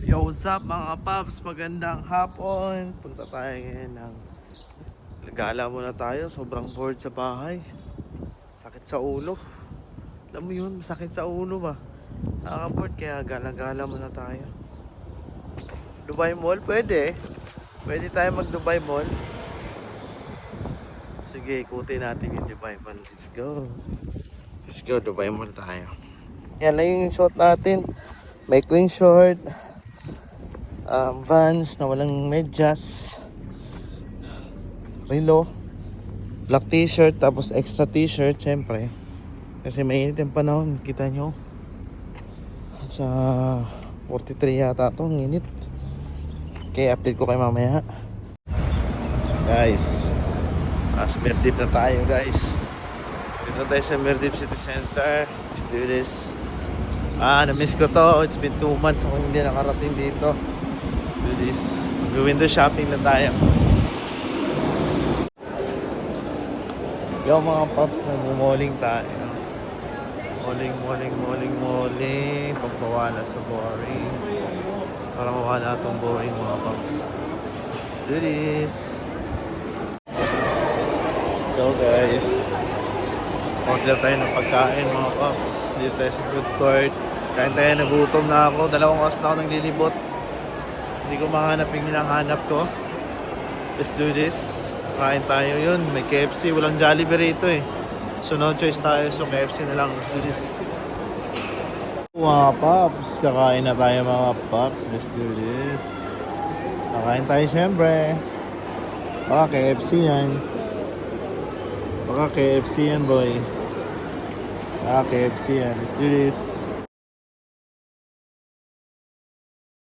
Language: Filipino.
Yo, what's up mga paps? Magandang hapon. Punta tayo ngayon ng gala muna tayo. Sobrang bored sa bahay. Sakit sa ulo. Alam mo yun, sakit sa ulo ba? Nakaka-bored kaya gala-gala muna tayo. Dubai Mall? Pwede. Pwede tayo mag-Dubai Mall. Sige, ikutin natin yung Dubai Mall. Let's go. Let's go, Dubai Mall tayo. Yan lang yung shot natin. May clean short. Vans na walang medyas, relo, black t-shirt, tapos extra t-shirt syempre kasi mainit yung panahon, kita nyo sa 43 yata ito, ang init. Okay, update ko kayo mamaya guys. Mirdip na tayo guys, dito tayo sa Mirdip City Center. Let's do this. Na-miss ko to, it's been 2 months ako hindi nakarating dito. Do this. Window shopping na tayo. Yo mga paps, nagmumoling tayo. Moling. Pagpawala sa boring. Para mawala itong boring mga paps. Let's do this. Go guys. Order tayo ng pagkain mga paps. Dito tayo sa food court. Kain tayo, nagutom na ako. 2 oras na ako naglilibot. Hindi ko mahanap yung hinahanap ko. Let's do this. Kain tayo yun. May KFC. Walang Jollibee rito eh. So no choice tayo. So KFC na lang. Let's do this. Mga paps. Kakain na tayo mga paps. Let's do this. Kakain tayo syempre. Baka KFC yan. Baka KFC yan boy. Baka KFC yan. Let's do this.